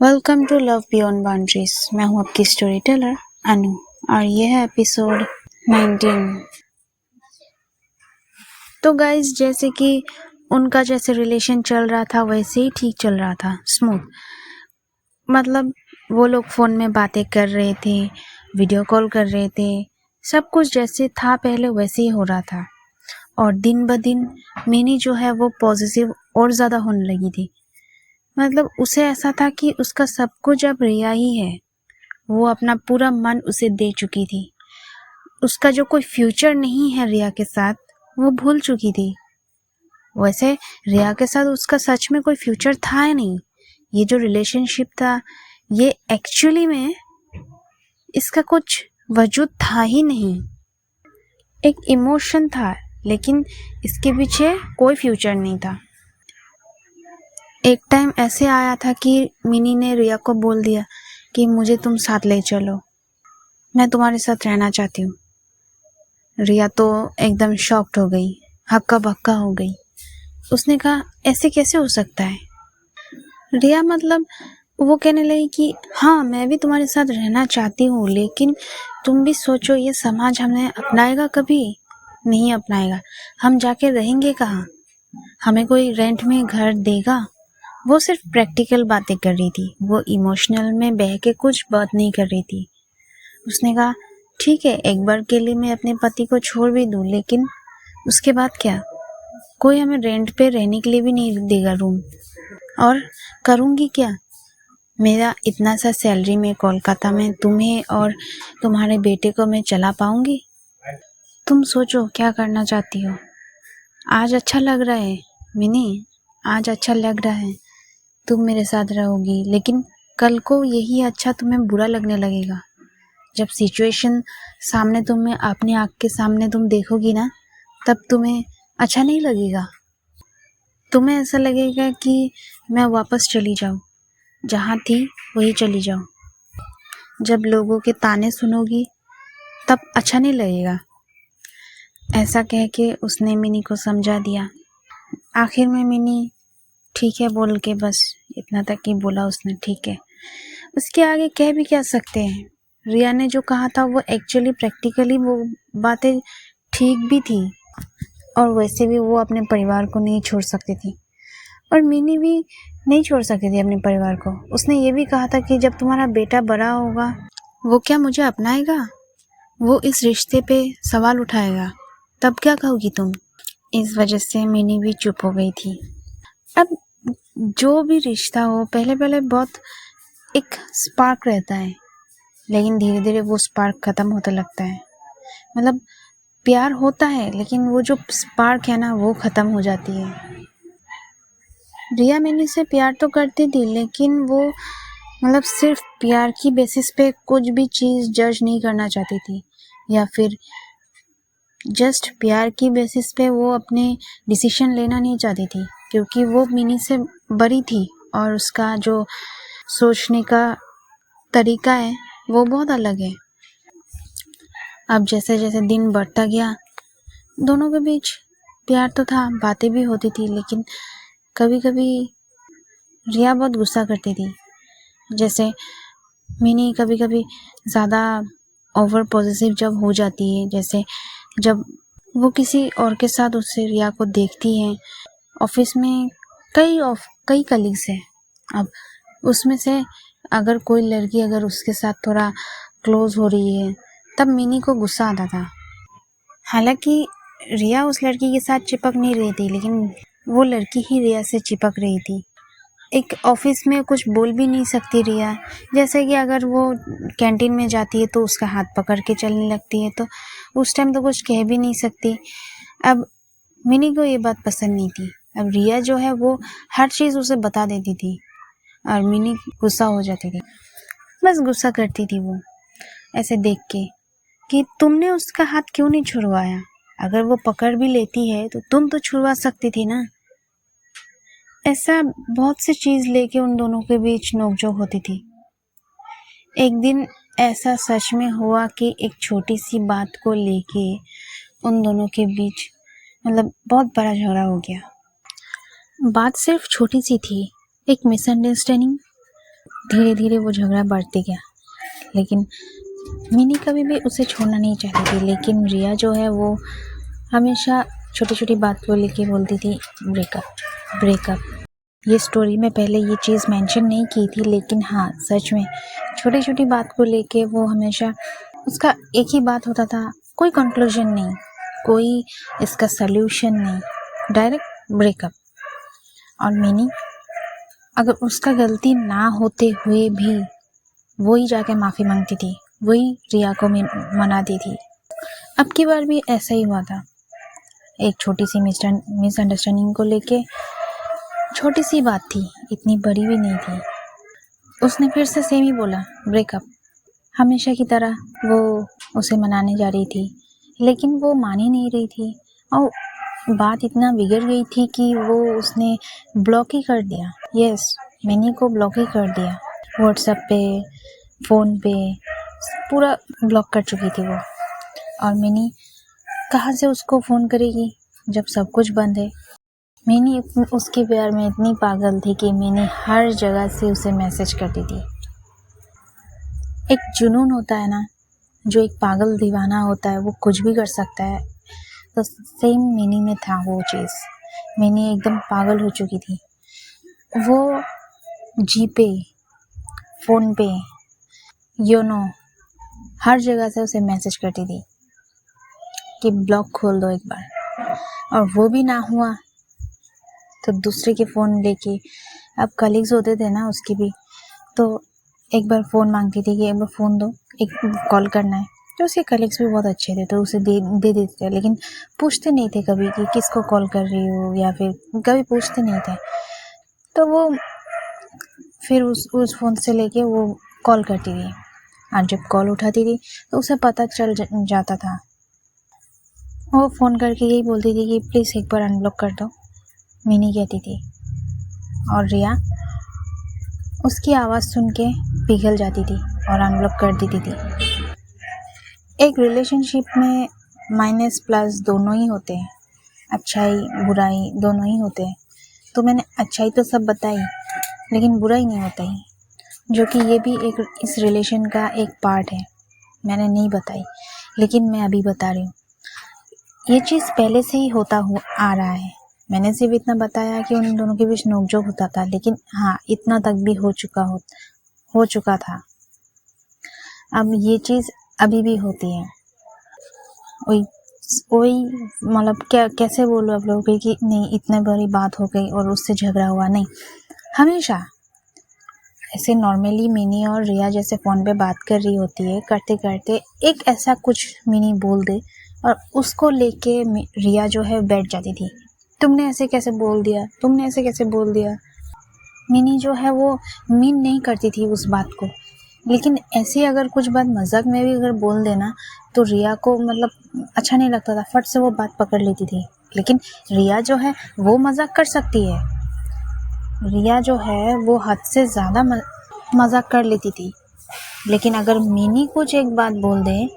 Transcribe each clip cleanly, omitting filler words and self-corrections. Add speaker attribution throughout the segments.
Speaker 1: Welcome to love beyond boundaries. मैं हूं आपकी स्टोरी टेलर अनु और ये है एपिसोड 19। तो गाइस, जैसे कि उनका जैसे रिलेशन चल रहा था वैसे ही ठीक चल रहा था, स्मूथ। मतलब वो लोग फ़ोन में बातें कर रहे थे, वीडियो कॉल कर रहे थे, सब कुछ जैसे था पहले वैसे ही हो रहा था। और दिन ब दिन मिनी जो है वो पॉजिटिव और ज़्यादा होने लगी थी। मतलब उसे ऐसा था कि उसका सब कुछ अब रिया ही है। वो अपना पूरा मन उसे दे चुकी थी। उसका जो कोई फ्यूचर नहीं है रिया के साथ वो भूल चुकी थी। वैसे रिया के साथ उसका सच में कोई फ्यूचर था ही नहीं। ये जो रिलेशनशिप था ये एक्चुअली में इसका कुछ वजूद था ही नहीं। एक इमोशन था लेकिन इसके पीछे कोई फ्यूचर नहीं था। एक टाइम ऐसे आया था कि मिनी ने रिया को बोल दिया कि मुझे तुम साथ ले चलो, मैं तुम्हारे साथ रहना चाहती हूँ। रिया तो एकदम शॉक्ड हो गई, हक्का बक्का हो गई। उसने कहा ऐसे कैसे हो सकता है। रिया मतलब वो कहने लगी कि हाँ मैं भी तुम्हारे साथ रहना चाहती हूँ, लेकिन तुम भी सोचो ये समाज हमें अपनाएगा? कभी नहीं अपनाएगा। हम जाके रहेंगे कहाँ? हमें कोई रेंट में घर देगा? वो सिर्फ प्रैक्टिकल बातें कर रही थी, वो इमोशनल में बह के कुछ बात नहीं कर रही थी। उसने कहा ठीक है, एक बार के लिए मैं अपने पति को छोड़ भी दूँ, लेकिन उसके बाद क्या? कोई हमें रेंट पे रहने के लिए भी नहीं देगा रूम। और करूँगी क्या? मेरा इतना सा सैलरी में कोलकाता में तुम्हें और तुम्हारे बेटे को मैं चला पाऊंगी? तुम सोचो क्या करना चाहती हो। आज अच्छा लग रहा है मिनी, आज अच्छा लग रहा है, तुम मेरे साथ रहोगी, लेकिन कल को यही अच्छा तुम्हें बुरा लगने लगेगा। जब सिचुएशन सामने तुम्हें अपनी आँख के सामने तुम देखोगी ना, तब तुम्हें अच्छा नहीं लगेगा। तुम्हें ऐसा लगेगा कि मैं वापस चली जाऊँ, जहाँ थी वही चली जाऊँ। जब लोगों के ताने सुनोगी तब अच्छा नहीं लगेगा। ऐसा कह के उसने मिनी को समझा दिया। आखिर में मिनी ठीक है बोल के बस इतना तक ही बोला उसने, ठीक है। उसके आगे कह भी क्या सकते हैं। रिया ने जो कहा था वो एक्चुअली प्रैक्टिकली वो बातें ठीक भी थी, और वैसे भी वो अपने परिवार को नहीं छोड़ सकती थी और मिनी भी नहीं छोड़ सकती थी अपने परिवार को। उसने ये भी कहा था कि जब तुम्हारा बेटा बड़ा होगा वो क्या मुझे अपनाएगा? वो इस रिश्ते पे सवाल उठाएगा, तब क्या कहोगी तुम? इस वजह से मिनी भी चुप हो गई थी। अब जो भी रिश्ता हो पहले पहले बहुत एक स्पार्क रहता है, लेकिन धीरे धीरे वो स्पार्क खत्म होता लगता है। मतलब प्यार होता है लेकिन वो जो स्पार्क है ना वो खत्म हो जाती है। रिया मिनी से प्यार तो करती थी, लेकिन वो मतलब सिर्फ प्यार की बेसिस पे कुछ भी चीज़ जज नहीं करना चाहती थी, या फिर जस्ट प्यार की बेसिस पे वो अपने डिसीजन लेना नहीं चाहती थी, क्योंकि वो मिनी से बड़ी थी और उसका जो सोचने का तरीका है वो बहुत अलग है। अब जैसे जैसे दिन बढ़ता गया दोनों के बीच प्यार तो था, बातें भी होती थी, लेकिन कभी कभी रिया बहुत गुस्सा करती थी। जैसे मिनी कभी कभी ज़्यादा ओवर पॉजिटिव जब हो जाती है, जैसे जब वो किसी और के साथ उससे रिया को देखती है। ऑफिस में कई कलीग्स हैं, अब उसमें से अगर कोई लड़की अगर उसके साथ थोड़ा क्लोज हो रही है तब मिनी को गुस्सा आता था। हालांकि रिया उस लड़की के साथ चिपक नहीं रही थी, लेकिन वो लड़की ही रिया से चिपक रही थी। एक ऑफिस में कुछ बोल भी नहीं सकती रिया, जैसे कि अगर वो कैंटीन में जाती है तो उसका हाथ पकड़ के चलने लगती है, तो उस टाइम तो कुछ कह भी नहीं सकती। अब मिनी को ये बात पसंद नहीं थी। अब रिया जो है वो हर चीज़ उसे बता देती थी और मिनी गुस्सा हो जाती थी। बस गुस्सा करती थी वो ऐसे देख के कि तुमने उसका हाथ क्यों नहीं छुड़वाया? अगर वो पकड़ भी लेती है तो तुम तो छुड़वा सकती थी ना। ऐसा बहुत सी चीज़ लेके उन दोनों के बीच नोकझोंक होती थी। एक दिन ऐसा सच में हुआ कि एक छोटी सी बात को लेके उन दोनों के बीच मतलब बहुत बड़ा झगड़ा हो गया। बात सिर्फ छोटी सी थी, एक मिसअंडरस्टैंडिंग। धीरे धीरे वो झगड़ा बढ़ते गया, लेकिन मिनी कभी भी उसे छोड़ना नहीं चाहती थी। लेकिन रिया जो है वो हमेशा छोटी छोटी बात को लेके बोलती थी ब्रेकअप ब्रेकअप। ये स्टोरी में पहले ये चीज़ मेंशन नहीं की थी, लेकिन हाँ सच में छोटी छोटी बात को लेके वो हमेशा उसका एक ही बात होता था, कोई कंक्लूजन नहीं, कोई इसका सल्यूशन नहीं, डायरेक्ट ब्रेकअप। और मिनी अगर उसका गलती ना होते हुए भी वही जाके माफ़ी मांगती थी, वही रिया को मनाती थी। अब की बार भी ऐसा ही हुआ था, एक छोटी सी मिसअंडरस्टैंडिंग को लेके, छोटी सी बात थी, इतनी बड़ी भी नहीं थी। उसने फिर से सेम ही बोला ब्रेकअप। हमेशा की तरह वो उसे मनाने जा रही थी, लेकिन वो मान ही नहीं रही थी और बात इतना बिगड़ गई थी कि वो उसने ब्लॉक ही कर दिया। यस, मिनी को ब्लॉक ही कर दिया, व्हाट्सएप पे, फ़ोन पे पूरा ब्लॉक कर चुकी थी वो। और मिनी कहाँ से उसको फ़ोन करेगी जब सब कुछ बंद है। मिनी उसके प्यार में इतनी पागल थी कि मिनी हर जगह से उसे मैसेज करती थी। एक जुनून होता है ना, जो एक पागल दीवाना होता है वो कुछ भी कर सकता है, तो सेम मिनी में था वो चीज़। मिनी एकदम पागल हो चुकी थी। वो जीपे, फ़ोन पे, योनो हर जगह से उसे मैसेज करती थी कि ब्लॉक खोल दो एक बार, और वो भी ना हुआ तो दूसरे के फ़ोन लेके, अब कलीग्स होते थे ना उसकी भी, तो एक बार फ़ोन मांगती थी कि एक बार फ़ोन दो, एक कॉल करना है। तो उसके कलीग्स भी बहुत अच्छे थे, तो उसे दे देते थे, लेकिन पूछते नहीं थे कभी कि किसको कॉल कर रही हो, या फिर कभी पूछते नहीं थे। तो वो फिर उस फ़ोन से लेके वो कॉल करती थी, और जब कॉल उठाती थी तो उसे पता चल जाता था। वो फ़ोन करके यही बोलती थी कि प्लीज़ एक बार अनब्लॉक कर दो, मिनी कहती थी। और रिया उसकी आवाज़ सुन के पिघल जाती थी और अनब्लॉक कर देती थी। एक रिलेशनशिप में माइनस प्लस दोनों ही होते हैं, अच्छाई बुराई दोनों ही होते हैं। तो मैंने अच्छाई तो सब बताई, लेकिन बुराई नहीं बताई, जो कि ये भी एक इस रिलेशन का एक पार्ट है। मैंने नहीं बताई, लेकिन मैं अभी बता रही हूँ। ये चीज़ पहले से ही होता आ रहा है। मैंने सिर्फ इतना बताया कि उन दोनों के बीच नोकझोंक होता था, लेकिन हाँ इतना तक भी हो चुका था। अब ये चीज़ अभी भी होती है। वही मतलब क्या कैसे बोलो आप लोगों को कि नहीं इतने बड़ी बात हो गई और उससे झगड़ा हुआ, नहीं। हमेशा ऐसे नॉर्मली मिनी और रिया जैसे फ़ोन पे बात कर रही होती है, करते करते एक ऐसा कुछ मिनी बोल दे और उसको लेके रिया जो है बैठ जाती थी, तुमने ऐसे कैसे बोल दिया, तुमने ऐसे कैसे बोल दिया। मिनी जो है वो मीन नहीं करती थी उस बात को, लेकिन ऐसे अगर कुछ बात मजाक में भी अगर बोल देना तो रिया को मतलब अच्छा नहीं लगता था, फट से वो बात पकड़ लेती थी। लेकिन रिया जो है वो मजाक कर सकती है, रिया जो है वो हद से ज़्यादा मजाक कर लेती थी। लेकिन अगर मिनी कुछ एक बात बोल दे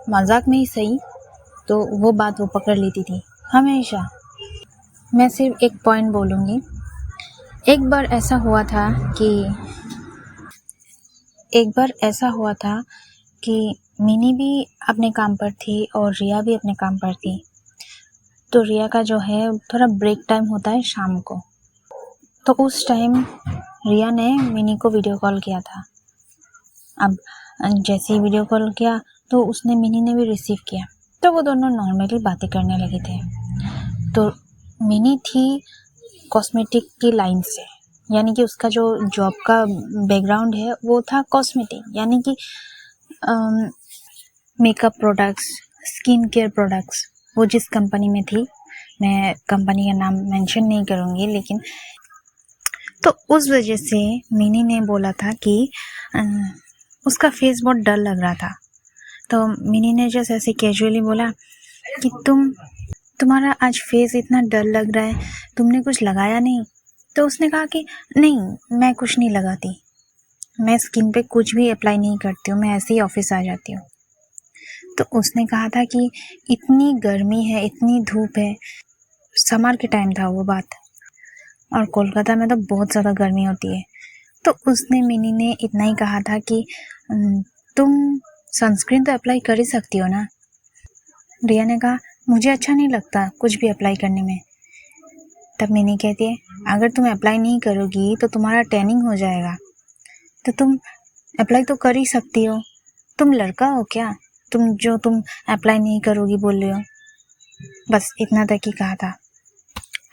Speaker 1: मजाक में ही सही, तो वो बात वो पकड़ लेती थी हमेशा। मैं सिर्फ एक पॉइंट बोलूँगी। एक बार ऐसा हुआ था कि मिनी भी अपने काम पर थी और रिया भी अपने काम पर थी। तो रिया का जो है थोड़ा ब्रेक टाइम होता है शाम को, तो उस टाइम रिया ने मिनी को वीडियो कॉल किया था। अब जैसे ही वीडियो कॉल किया तो उसने मिनी ने भी रिसीव किया, तो वो दोनों नॉर्मली बातें करने लगे थे। तो मिनी थी कॉस्मेटिक की लाइन से, यानी कि उसका जो जॉब का बैकग्राउंड है वो था कॉस्मेटिक, यानी कि makeup products, skin care products. वो जिस कंपनी में थी, मैं कंपनी का नाम मेंशन नहीं करूँगी, लेकिन तो उस वजह से मिनी ने बोला था कि उसका फेस बहुत डल लग रहा था। तो मिनी ने जैसे ऐसे कैजुअली बोला कि तुम्हारा आज फेस इतना डल लग रहा है, तुमने कुछ लगाया नहीं। तो उसने कहा कि नहीं मैं कुछ नहीं लगाती, मैं स्किन पे कुछ भी अप्लाई नहीं करती हूँ, मैं ऐसे ही ऑफिस आ जाती हूँ। तो उसने कहा था कि इतनी गर्मी है, इतनी धूप है, समर के टाइम था वो बात, और कोलकाता में तो बहुत ज़्यादा गर्मी होती है। तो उसने मिनी ने इतना ही कहा था कि तुम सनस्क्रीन तो अप्लाई कर ही सकती हो ना। रिया ने कहा मुझे अच्छा नहीं लगता कुछ भी अप्लाई करने में। तब मिनी कहती है अगर तुम अप्लाई नहीं करोगी तो तुम्हारा टैनिंग हो जाएगा, तो तुम अप्लाई तो कर ही सकती हो। तुम लड़का हो क्या तुम अप्लाई नहीं करोगी बोल रहे हो। बस इतना तक ही कहा था।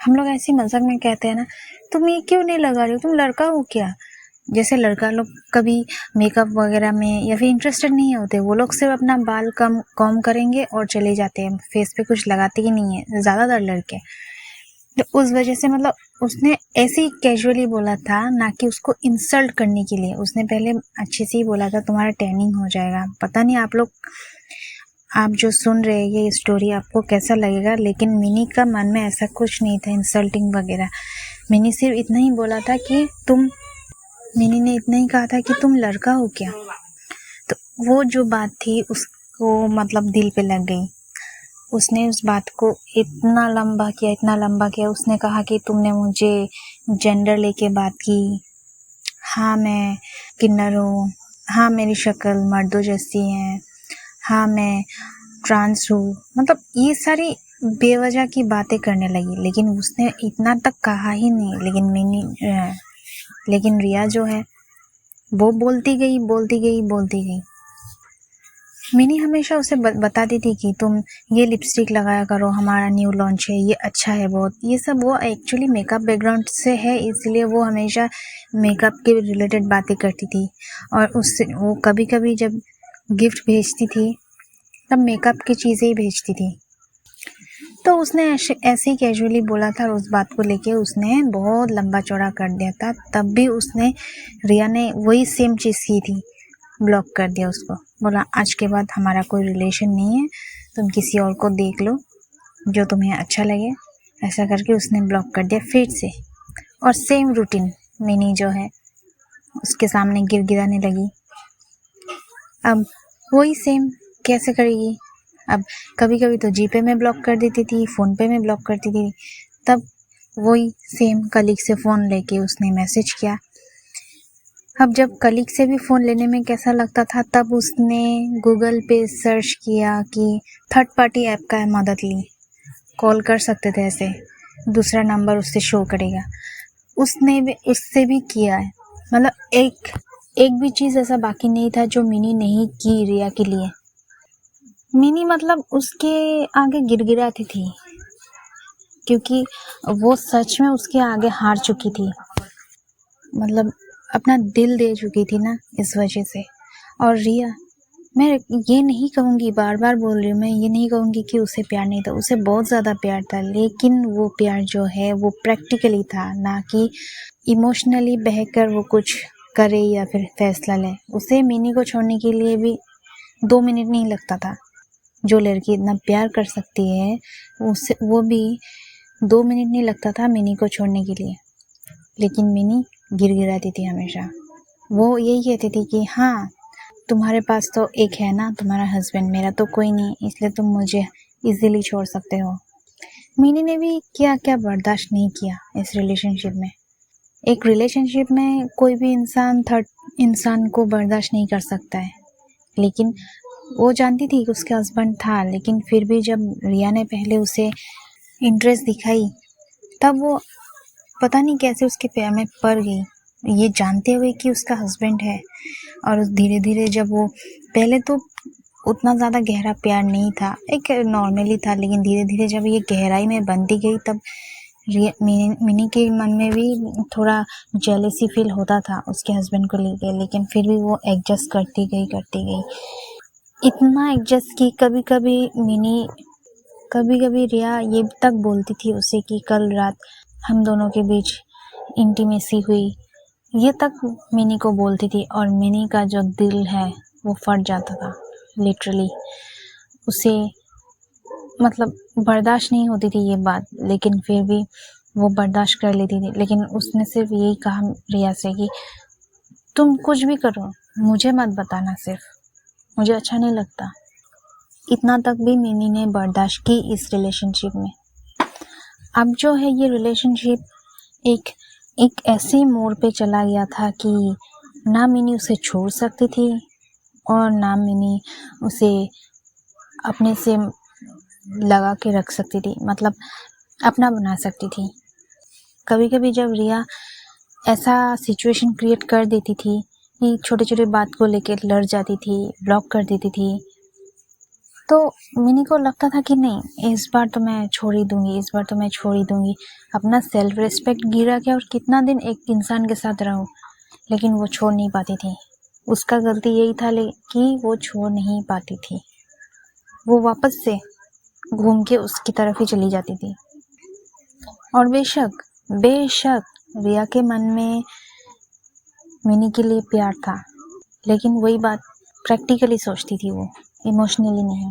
Speaker 1: हम लोग ऐसे मजाक में कहते हैं ना, तुम ये क्यों नहीं लगा रहे हो, तुम लड़का हो क्या। जैसे लड़का लोग कभी मेकअप वगैरह में या फिर इंटरेस्टेड नहीं होते, वो लोग सिर्फ अपना बाल कॉम करेंगे और चले जाते हैं, फेस पे कुछ लगाते ही नहीं है ज़्यादातर लड़के। तो उस वजह से मतलब उसने ऐसे ही कैजुअली बोला था, ना कि उसको इंसल्ट करने के लिए। उसने पहले अच्छे से ही बोला था तुम्हारा टैनिंग हो जाएगा। पता नहीं आप जो सुन रहे हैं ये स्टोरी आपको कैसा लगेगा, लेकिन मिनी का मन में ऐसा कुछ नहीं था इंसल्टिंग वगैरह। मिनी सिर्फ इतना ही बोला था कि मिनी ने इतना ही कहा था कि तुम लड़का हो क्या। तो वो जो बात थी उसको मतलब दिल पे लग गई। उसने उस बात को इतना लंबा किया। उसने कहा कि तुमने मुझे जेंडर लेके बात की, हाँ मैं किन्नर हूँ, हाँ मेरी शक्ल मर्दों जैसी है, हाँ मैं ट्रांस हूँ, मतलब ये सारी बेवजह की बातें करने लगी। लेकिन उसने इतना तक कहा ही नहीं। लेकिन रिया जो है वो बोलती गई। मिनी हमेशा उसे बताती थी कि तुम ये लिपस्टिक लगाया करो, हमारा न्यू लॉन्च है, ये अच्छा है बहुत। ये सब वो एक्चुअली मेकअप बैकग्राउंड से है, इसलिए वो हमेशा मेकअप के रिलेटेड बातें करती थी। और उससे वो कभी कभी जब गिफ्ट भेजती थी तब मेकअप की चीज़ें ही भेजती थी। तो उसने ऐसे ही कैजुअली बोला था, और उस बात को लेके उसने बहुत लंबा चौड़ा कर दिया था। तब भी रिया ने वही सेम चीज़ की थी, ब्लॉक कर दिया उसको। बोला आज के बाद हमारा कोई रिलेशन नहीं है, तुम किसी और को देख लो जो तुम्हें अच्छा लगे। ऐसा करके उसने ब्लॉक कर दिया फिर से। और सेम रूटीन मिनी जो है उसके सामने गिड़गिड़ाने लगी। अब वही सेम कैसे करेगी। अब कभी कभी तो जीपे में ब्लॉक कर देती थी, फ़ोन पे में ब्लॉक करती थी। तब वही सेम कलीग से फ़ोन लेके उसने मैसेज किया। अब जब कलीग से भी फ़ोन लेने में कैसा लगता था, तब उसने गूगल पे सर्च किया कि थर्ड पार्टी ऐप का मदद ली। कॉल कर सकते थे, ऐसे दूसरा नंबर उससे शो करेगा। उसने भी उससे भी किया है। मतलब एक भी चीज़ ऐसा बाकी नहीं था जो मिनी नहीं की रिया के लिए। मिनी मतलब उसके आगे गिड़गिड़ाती थी, क्योंकि वो सच में उसके आगे हार चुकी थी। मतलब अपना दिल दे चुकी थी ना, इस वजह से। और रिया, मैं ये नहीं कहूँगी, बार बार बोल रही हूँ, मैं ये नहीं कहूँगी कि उसे प्यार नहीं था, उसे बहुत ज़्यादा प्यार था। लेकिन वो प्यार जो है वो प्रैक्टिकली था, ना कि इमोशनली बहकर वो कुछ करे या फिर फैसला ले। उसे मिनी को छोड़ने के लिए भी 2 मिनट नहीं लगता था। जो लड़की इतना प्यार कर सकती है उससे वो भी 2 मिनट नहीं लगता था मिनी को छोड़ने के लिए। लेकिन मिनी गिड़गिड़ाती थी हमेशा। वो यही कहती थी कि हाँ तुम्हारे पास तो एक है ना, तुम्हारा हस्बैंड, मेरा तो कोई नहीं, इसलिए तुम मुझे इजीली छोड़ सकते हो। मिनी ने भी क्या क्या बर्दाश्त नहीं किया इस रिलेशनशिप में। एक रिलेशनशिप में कोई भी इंसान थर्ड इंसान को बर्दाश्त नहीं कर सकता है। लेकिन वो जानती थी कि उसका हस्बैंड था, लेकिन फिर भी जब रिया ने पहले उसे इंटरेस्ट दिखाई, तब वो पता नहीं कैसे उसके प्यार में पड़ गई, ये जानते हुए कि उसका हस्बैंड है। और धीरे धीरे जब वो, पहले तो उतना ज़्यादा गहरा प्यार नहीं था, एक नॉर्मली था, लेकिन धीरे धीरे जब ये गहराई में बनती गई तब मिनी के मन में भी थोड़ा जेलसी फील होता था उसके हस्बैंड को लेके। लेकिन फिर भी वो एडजस्ट करती गई। इतना एडजस्ट की कभी कभी रिया ये तक बोलती थी उसे कि कल रात हम दोनों के बीच इंटीमेसी हुई, ये तक मिनी को बोलती थी। और मिनी का जो दिल है वो फट जाता था लिटरली। उसे मतलब बर्दाश्त नहीं होती थी ये बात, लेकिन फिर भी वो बर्दाश्त कर लेती थी। लेकिन उसने सिर्फ यही कहा रिया से कि तुम कुछ भी करो, मुझे मत बताना, सिर्फ मुझे अच्छा नहीं लगता। इतना तक भी मिनी ने बर्दाश्त की इस रिलेशनशिप में। अब जो है ये रिलेशनशिप एक एक ऐसे मोड़ पे चला गया था कि ना मिनी उसे छोड़ सकती थी और ना मिनी उसे अपने से लगा के रख सकती थी, मतलब अपना बना सकती थी। कभी कभी जब रिया ऐसा सिचुएशन क्रिएट कर देती थी कि छोटे छोटे बात को लेकर लड़ जाती थी, ब्लॉक कर देती थी, तो मिनी को लगता था कि नहीं, इस बार तो मैं छोड़ ही दूंगी, इस बार तो मैं छोड़ ही दूंगी। अपना सेल्फ रिस्पेक्ट गिरा के और कितना दिन एक इंसान के साथ रहूं, लेकिन वो छोड़ नहीं पाती थी। उसका गलती यही था कि वो छोड़ नहीं पाती थी। वो वापस से घूम के उसकी तरफ ही चली जाती थी। और बेशक रिया के मन में मिनी के लिए प्यार था, लेकिन वही बात प्रैक्टिकली सोचती थी वो, इमोशनली नहीं।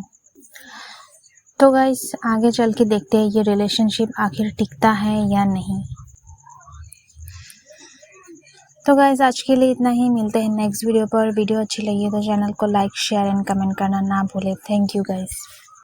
Speaker 1: तो गाइस, आगे चल के देखते हैं ये रिलेशनशिप आखिर टिकता है या नहीं। तो गाइस, आज के लिए इतना ही। मिलते हैं नेक्स्ट वीडियो पर। वीडियो अच्छी लगी तो चैनल को लाइक, शेयर एंड कमेंट करना ना भूले। Thank you guys.